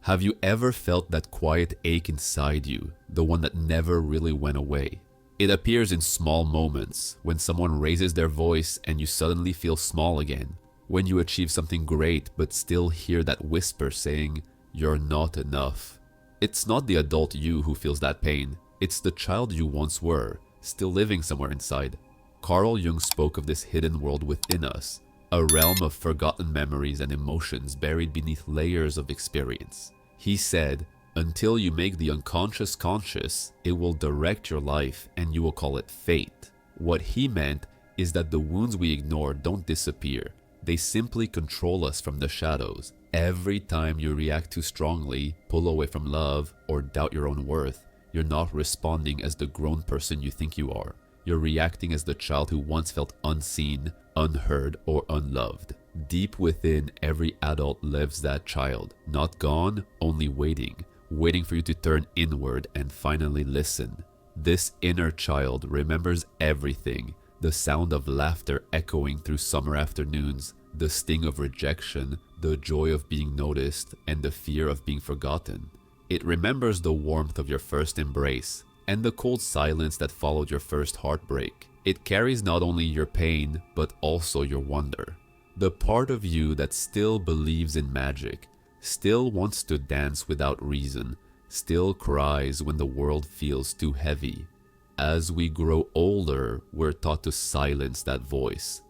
Have you ever felt that quiet ache inside you, the one that never really went away? It appears in small moments, when someone raises their voice and you suddenly feel small again, when you achieve something great but still hear that whisper saying, "You're not enough." It's not the adult you who feels that pain, it's the child you once were, still living somewhere inside. Carl Jung spoke of this hidden world within us, a realm of forgotten memories and emotions buried beneath layers of experience. He said, until you make the unconscious conscious, it will direct your life and you will call it fate. What he meant is that the wounds we ignore don't disappear. They simply control us from the shadows. Every time you react too strongly, pull away from love, or doubt your own worth, you're not responding as the grown person you think you are. You're reacting as the child who once felt unseen, unheard, or unloved. Deep within every adult lives that child, not gone, only waiting for you to turn inward and finally listen. This inner child remembers everything: the sound of laughter echoing through summer afternoons, the sting of rejection, the joy of being noticed, and the fear of being forgotten. It remembers the warmth of your first embrace and the cold silence that followed your first heartbreak. It carries not only your pain, but also your wonder. The part of you that still believes in magic, still wants to dance without reason, still cries when the world feels too heavy. As we grow older, we're taught to silence that voice.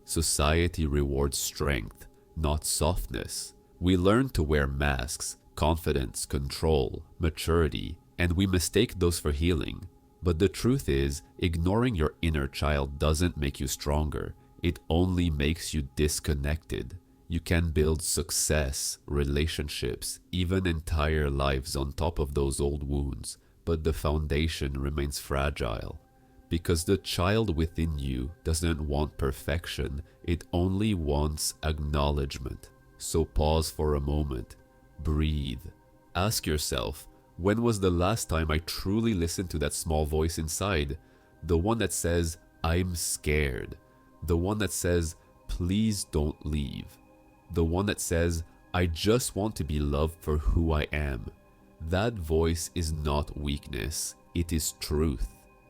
Society rewards strength, not softness. We learn to wear masks, confidence, control, maturity, and we mistake those for healing. But the truth is, ignoring your inner child doesn't make you stronger. It only makes you disconnected. You can build success, relationships, even entire lives on top of those old wounds, but the foundation remains fragile. Because the child within you doesn't want perfection, it only wants acknowledgement. So pause for a moment. Breathe. Ask yourself, when was the last time I truly listened to that small voice inside? The one that says, "I'm scared." The one that says, "Please don't leave." The one that says, "I just want to be loved for who I am." That voice is not weakness, it is truth.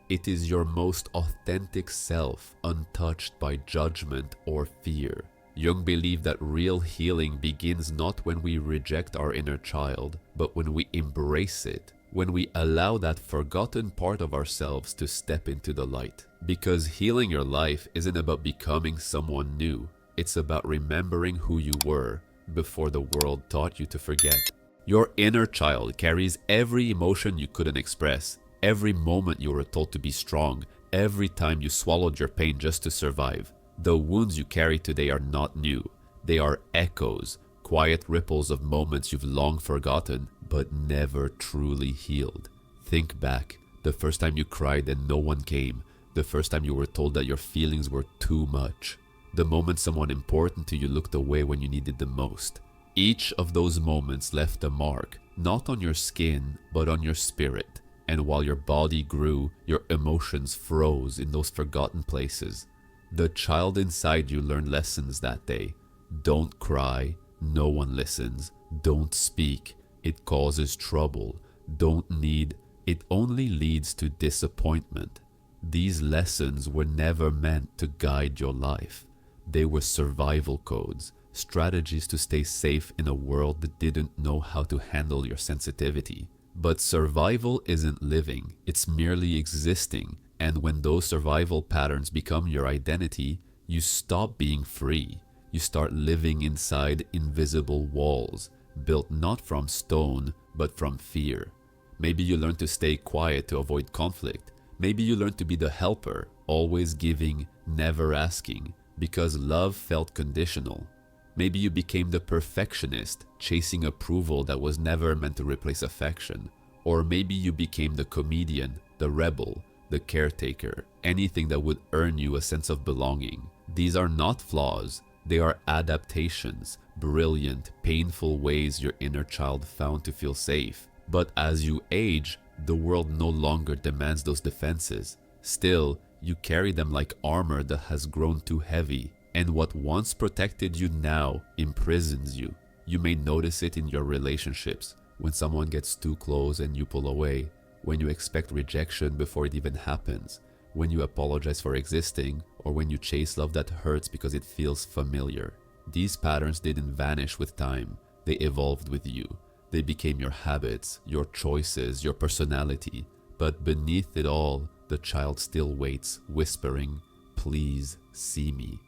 It is your most authentic self, untouched by judgment or fear. Jung believed that real healing begins not when we reject our inner child, but when we embrace it, when we allow that forgotten part of ourselves to step into the light. Because healing your life isn't about becoming someone new, it's about remembering who you were before the world taught you to forget. Your inner child carries every emotion you couldn't express, every moment you were told to be strong, every time you swallowed your pain just to survive. The wounds you carry today are not new. They are echoes, quiet ripples of moments you've long forgotten, but never truly healed. Think back, the first time you cried and no one came, the first time you were told that your feelings were too much, the moment someone important to you looked away when you needed them most. Each of those moments left a mark, not on your skin, but on your spirit. And while your body grew, your emotions froze in those forgotten places. The child inside you learned lessons that day. Don't cry, no one listens. Don't speak, it causes trouble. Don't need, it only leads to disappointment. These lessons were never meant to guide your life. They were survival codes, strategies to stay safe in a world that didn't know how to handle your sensitivity. But survival isn't living, it's merely existing. And when those survival patterns become your identity, you stop being free. You start living inside invisible walls, built not from stone, but from fear. Maybe you learn to stay quiet to avoid conflict. Maybe you learn to be the helper, always giving, never asking, because love felt conditional. Maybe you became the perfectionist, chasing approval that was never meant to replace affection. Or maybe you became the comedian, the rebel, the caretaker, anything that would earn you a sense of belonging. These are not flaws, they are adaptations, brilliant, painful ways your inner child found to feel safe. But as you age, the world no longer demands those defenses. Still, you carry them like armor that has grown too heavy. And what once protected you now imprisons you. You may notice it in your relationships, when someone gets too close and you pull away, when you expect rejection before it even happens, when you apologize for existing, or when you chase love that hurts because it feels familiar. These patterns didn't vanish with time, they evolved with you. They became your habits, your choices, your personality. But beneath it all, the child still waits, whispering, "Please see me.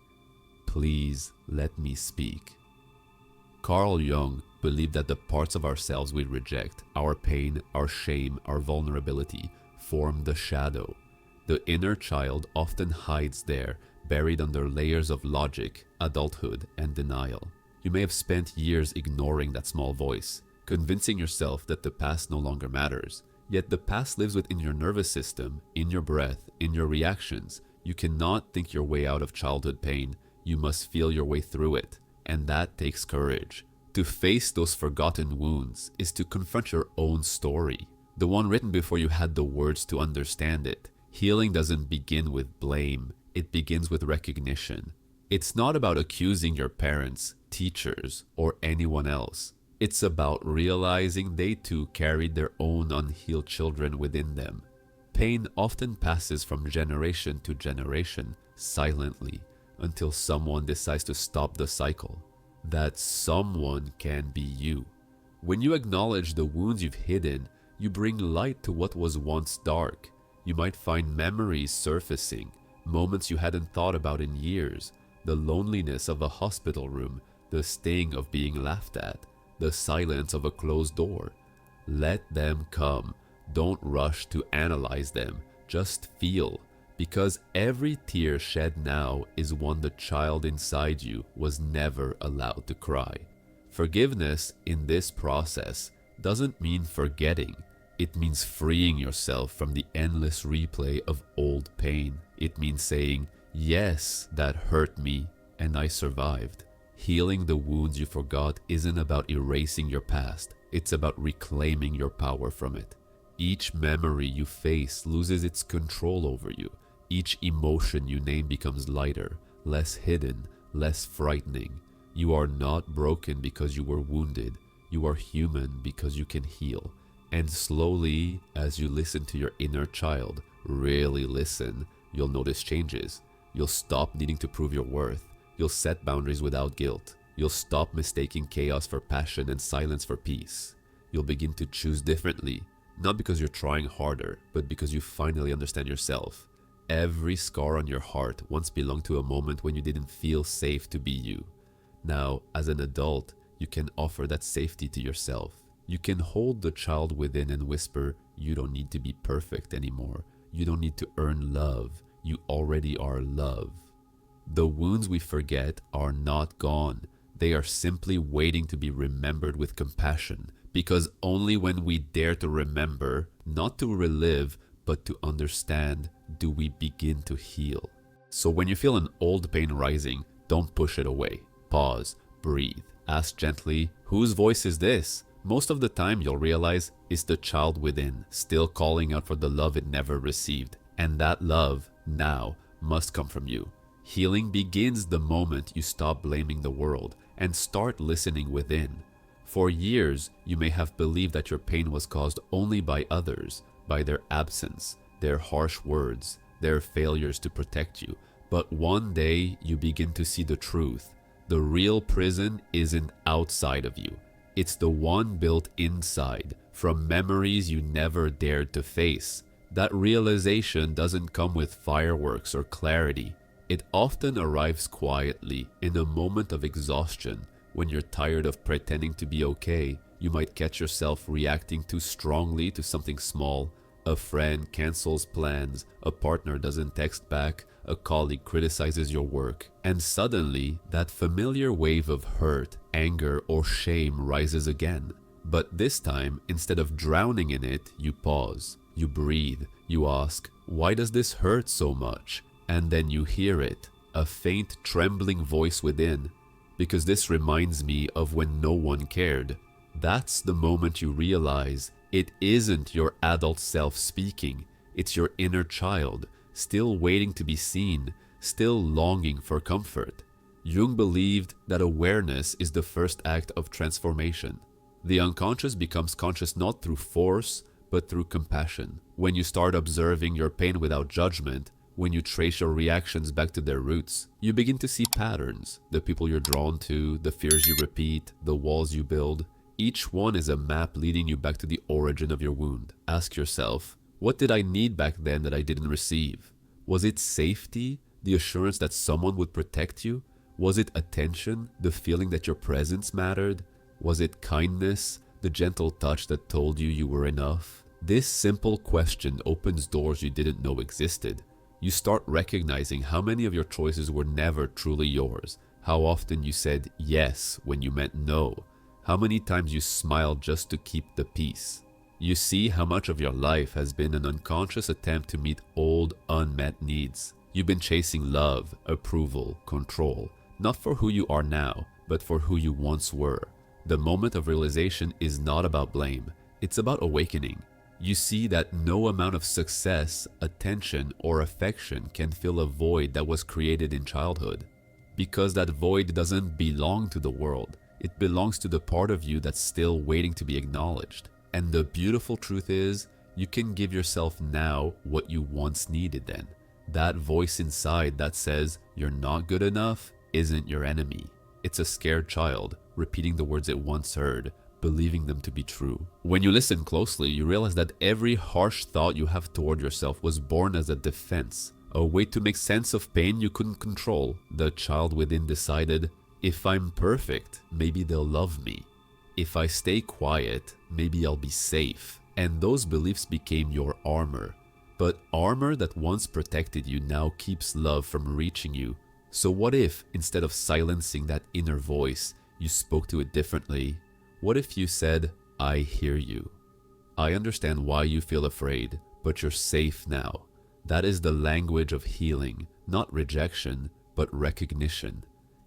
Please let me speak." Carl Jung believed that the parts of ourselves we reject, our pain, our shame, our vulnerability, form the shadow. The inner child often hides there, buried under layers of logic, adulthood, and denial. You may have spent years ignoring that small voice, convincing yourself that the past no longer matters. Yet the past lives within your nervous system, in your breath, in your reactions. You cannot think your way out of childhood pain. You must feel your way through it. And that takes courage. To face those forgotten wounds is to confront your own story, the one written before you had the words to understand it. Healing doesn't begin with blame, it begins with recognition. It's not about accusing your parents, teachers, or anyone else. It's about realizing they too carried their own unhealed children within them. Pain often passes from generation to generation, silently, until someone decides to stop the cycle. That someone can be you. When you acknowledge the wounds you've hidden, you bring light to what was once dark. You might find memories surfacing, moments you hadn't thought about in years, the loneliness of a hospital room, the sting of being laughed at, the silence of a closed door. Let them come. Don't rush to analyze them. Just feel. Because every tear shed now is one the child inside you was never allowed to cry. Forgiveness in this process doesn't mean forgetting. It means freeing yourself from the endless replay of old pain. It means saying, "Yes, that hurt me, and I survived." Healing the wounds you forgot isn't about erasing your past. It's about reclaiming your power from it. Each memory you face loses its control over you. Each emotion you name becomes lighter, less hidden, less frightening. You are not broken because you were wounded. You are human because you can heal. And slowly, as you listen to your inner child, really listen, you'll notice changes. You'll stop needing to prove your worth. You'll set boundaries without guilt. You'll stop mistaking chaos for passion and silence for peace. You'll begin to choose differently, not because you're trying harder, but because you finally understand yourself. Every scar on your heart once belonged to a moment when you didn't feel safe to be you. Now, as an adult, you can offer that safety to yourself. You can hold the child within and whisper, "You don't need to be perfect anymore. You don't need to earn love. You already are love." The wounds we forget are not gone. They are simply waiting to be remembered with compassion, because only when we dare to remember, not to relive, but to understand, do we begin to heal. So when you feel an old pain rising, don't push it away. Pause, breathe, ask gently, "Whose voice is this?" Most of the time you'll realize it's the child within, still calling out for the love it never received. And that love, now, must come from you. Healing begins the moment you stop blaming the world and start listening within. For years, you may have believed that your pain was caused only by others, by their absence, their harsh words, their failures to protect you. But one day, you begin to see the truth. The real prison isn't outside of you. It's the one built inside, from memories you never dared to face. That realization doesn't come with fireworks or clarity. It often arrives quietly, in a moment of exhaustion. When you're tired of pretending to be okay, you might catch yourself reacting too strongly to something small. A friend cancels plans, a partner doesn't text back, a colleague criticizes your work, and suddenly that familiar wave of hurt, anger, or shame rises again. But this time, instead of drowning in it, you pause, you breathe, you ask, "Why does this hurt so much?" And then you hear it, a faint trembling voice within, "Because this reminds me of when no one cared." That's the moment you realize it isn't your adult self speaking, it's your inner child, still waiting to be seen, still longing for comfort. Jung believed that awareness is the first act of transformation. The unconscious becomes conscious not through force, but through compassion. When you start observing your pain without judgment, when you trace your reactions back to their roots, you begin to see patterns. The people you're drawn to, the fears you repeat, the walls you build. Each one is a map leading you back to the origin of your wound. Ask yourself, what did I need back then that I didn't receive? Was it safety, the assurance that someone would protect you? Was it attention, the feeling that your presence mattered? Was it kindness, the gentle touch that told you you were enough? This simple question opens doors you didn't know existed. You start recognizing how many of your choices were never truly yours, how often you said yes when you meant no, how many times you smiled just to keep the peace. You see how much of your life has been an unconscious attempt to meet old, unmet needs. You've been chasing love, approval, control, not for who you are now, but for who you once were. The moment of realization is not about blame, it's about awakening. You see that no amount of success, attention, or affection can fill a void that was created in childhood. Because that void doesn't belong to the world, it belongs to the part of you that's still waiting to be acknowledged. And the beautiful truth is, you can give yourself now what you once needed then. That voice inside that says you're not good enough isn't your enemy. It's a scared child, repeating the words it once heard, believing them to be true. When you listen closely, you realize that every harsh thought you have toward yourself was born as a defense, a way to make sense of pain you couldn't control. The child within decided, if I'm perfect, maybe they'll love me. If I stay quiet, maybe I'll be safe. And those beliefs became your armor. But armor that once protected you now keeps love from reaching you. So what if, instead of silencing that inner voice, you spoke to it differently? What if you said, I hear you. I understand why you feel afraid, but you're safe now. That is the language of healing, not rejection, but recognition.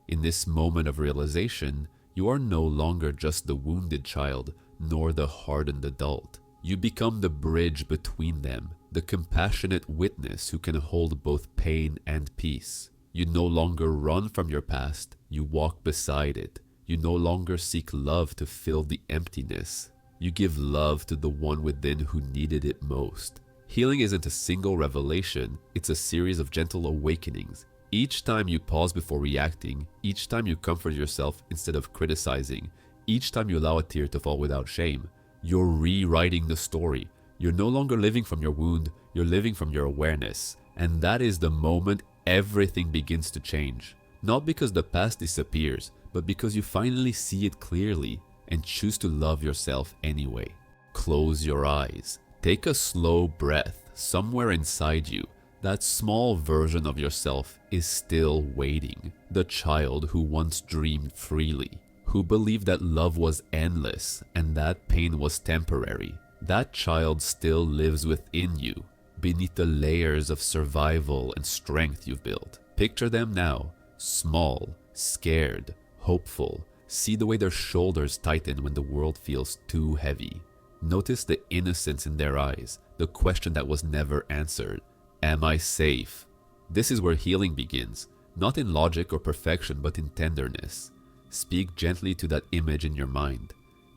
In this moment of realization, you are no longer just the wounded child, nor the hardened adult. You become the bridge between them, the compassionate witness who can hold both pain and peace. You no longer run from your past, you walk beside it. You no longer seek love to fill the emptiness. You give love to the one within who needed it most. Healing isn't a single revelation, it's a series of gentle awakenings. Each time you pause before reacting, each time you comfort yourself instead of criticizing, each time you allow a tear to fall without shame, you're rewriting the story. You're no longer living from your wound, you're living from your awareness. And that is the moment everything begins to change. Not because the past disappears, but because you finally see it clearly and choose to love yourself anyway. Close your eyes. Take a slow breath. Somewhere inside you, that small version of yourself is still waiting. The child who once dreamed freely, who believed that love was endless and that pain was temporary. That child still lives within you, beneath the layers of survival and strength you've built. Picture them now, small, scared, hopeful. See the way their shoulders tighten when the world feels too heavy. Notice the innocence in their eyes, the question that was never answered. Am I safe? This is where healing begins, not in logic or perfection, but in tenderness. Speak gently to that image in your mind.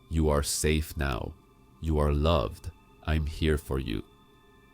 You are safe now. You are loved. I'm here for you.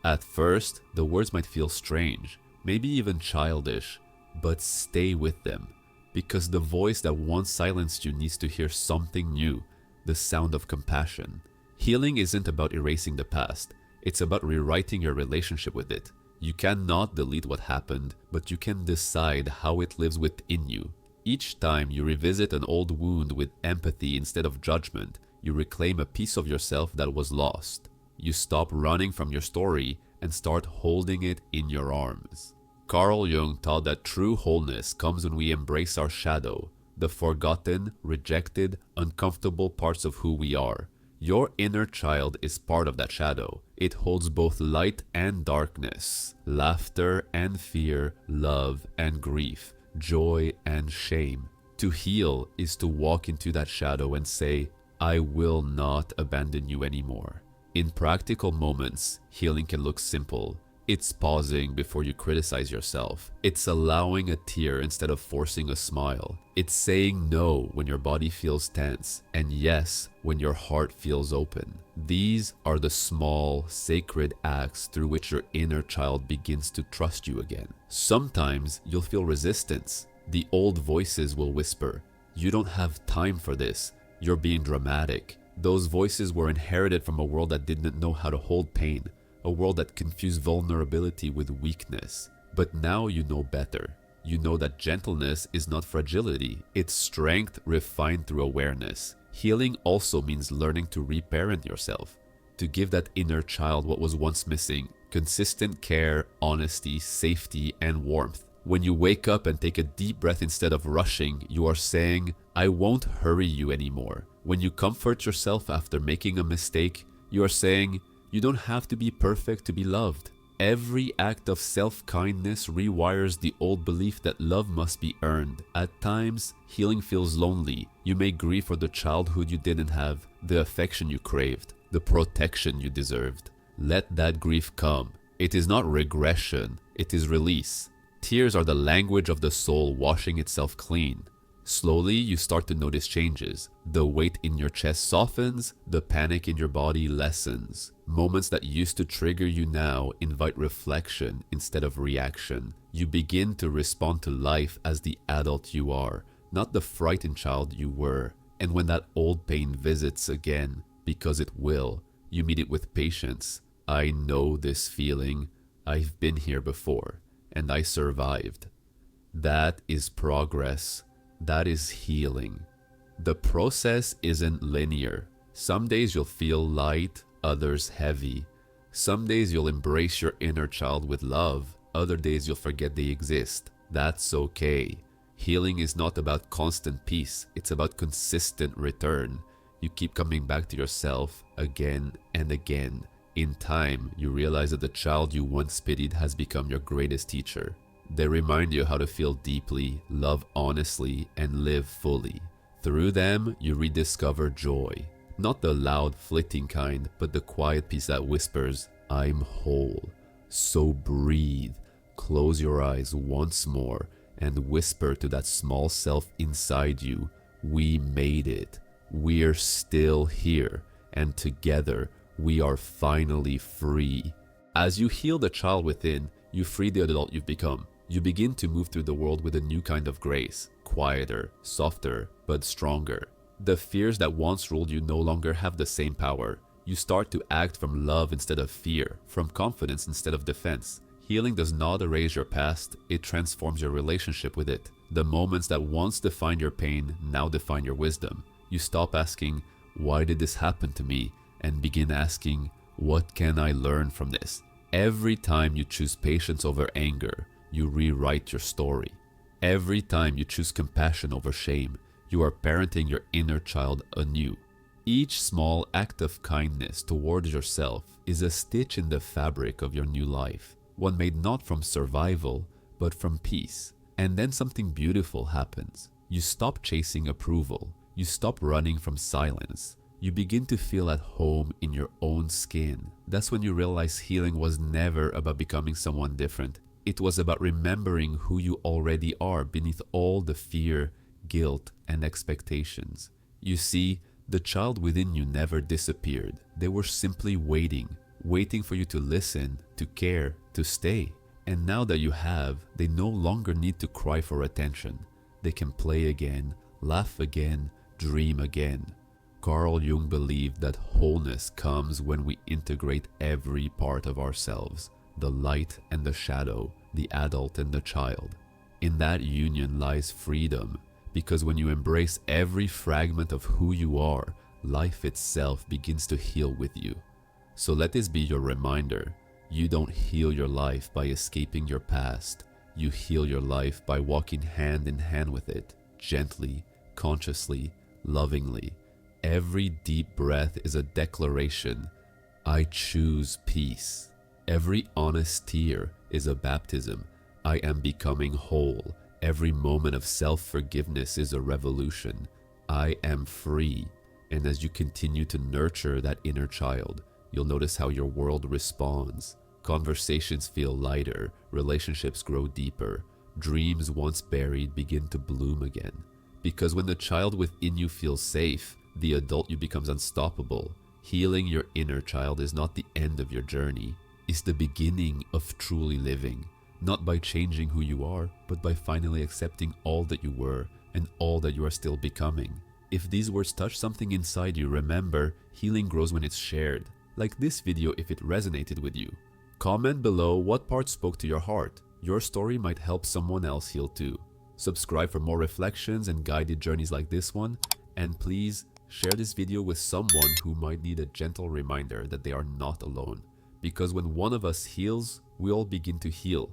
At first, the words might feel strange, maybe even childish, but stay with them, because the voice that once silenced you needs to hear something new, the sound of compassion. Healing isn't about erasing the past, it's about rewriting your relationship with it. You cannot delete what happened, but you can decide how it lives within you. Each time you revisit an old wound with empathy instead of judgment, you reclaim a piece of yourself that was lost. You stop running from your story and start holding it in your arms. Carl Jung taught that true wholeness comes when we embrace our shadow, the forgotten, rejected, uncomfortable parts of who we are. Your inner child is part of that shadow. It holds both light and darkness, laughter and fear, love and grief, joy and shame. To heal is to walk into that shadow and say, I will not abandon you anymore. In practical moments, healing can look simple. It's pausing before you criticize yourself. It's allowing a tear instead of forcing a smile. It's saying no when your body feels tense and yes when your heart feels open. These are the small, sacred acts through which your inner child begins to trust you again. Sometimes you'll feel resistance. The old voices will whisper, "You don't have time for this. You're being dramatic." Those voices were inherited from a world that didn't know how to hold pain, a world that confused vulnerability with weakness. But now you know better. You know that gentleness is not fragility, it's strength refined through awareness. Healing also means learning to reparent yourself, to give that inner child what was once missing: consistent care, honesty, safety, and warmth. When you wake up and take a deep breath instead of rushing, you are saying, "I won't hurry you anymore." When you comfort yourself after making a mistake, you are saying, "You don't have to be perfect to be loved." Every act of self-kindness rewires the old belief that love must be earned. At times, healing feels lonely. You may grieve for the childhood you didn't have, the affection you craved, the protection you deserved. Let that grief come. It is not regression, it is release. Tears are the language of the soul washing itself clean. Slowly, you start to notice changes. The weight in your chest softens, the panic in your body lessens. Moments that used to trigger you now invite reflection instead of reaction. You begin to respond to life as the adult you are, not the frightened child you were. And when that old pain visits again, because it will, you meet it with patience. I know this feeling. I've been here before, and I survived. That is progress. That is healing. The process isn't linear. Some days you'll feel light, others heavy. Some days you'll embrace your inner child with love, other days you'll forget they exist. That's okay. Healing is not about constant peace, it's about consistent return. You keep coming back to yourself again and again. In time, you realize that the child you once pitied has become your greatest teacher. They remind you how to feel deeply, love honestly, and live fully. Through them, you rediscover joy. Not the loud, fleeting kind, but the quiet peace that whispers, "I'm whole." So breathe, close your eyes once more, and whisper to that small self inside you, "We made it. We're still here, and together, we are finally free." As you heal the child within, you free the adult you've become. You begin to move through the world with a new kind of grace, quieter, softer, but stronger. The fears that once ruled you no longer have the same power. You start to act from love instead of fear, from confidence instead of defense. Healing does not erase your past, it transforms your relationship with it. The moments that once defined your pain now define your wisdom. You stop asking, "Why did this happen to me?" and begin asking, "What can I learn from this?" Every time you choose patience over anger, you rewrite your story. Every time you choose compassion over shame, you are parenting your inner child anew. Each small act of kindness towards yourself is a stitch in the fabric of your new life, one made not from survival, but from peace. And then something beautiful happens. You stop chasing approval. You stop running from silence. You begin to feel at home in your own skin. That's when you realize healing was never about becoming someone different. It was about remembering who you already are beneath all the fear, guilt, and expectations. You see, the child within you never disappeared. They were simply waiting for you to listen, to care, to stay. And now that you have, they no longer need to cry for attention. They can play again, laugh again, dream again. Carl Jung believed that wholeness comes when we integrate every part of ourselves. The light and the shadow, the adult and the child. In that union lies freedom, because when you embrace every fragment of who you are, life itself begins to heal with you. So let this be your reminder. You don't heal your life by escaping your past. You heal your life by walking hand in hand with it, gently, consciously, lovingly. Every deep breath is a declaration. I choose peace. Every honest tear is a baptism. I am becoming whole. Every moment of self-forgiveness is a revolution. I am free. And as you continue to nurture that inner child, you'll notice how your world responds. Conversations feel lighter, relationships grow deeper, dreams once buried begin to bloom again. Because when the child within you feels safe, the adult you becomes unstoppable. Healing your inner child is not the end of your journey, it's the beginning of truly living. Not by changing who you are, but by finally accepting all that you were and all that you are still becoming. If these words touch something inside you, remember, healing grows when it's shared. Like this video if it resonated with you. Comment below what part spoke to your heart. Your story might help someone else heal too. Subscribe for more reflections and guided journeys like this one. And please share this video with someone who might need a gentle reminder that they are not alone. Because when one of us heals, we all begin to heal.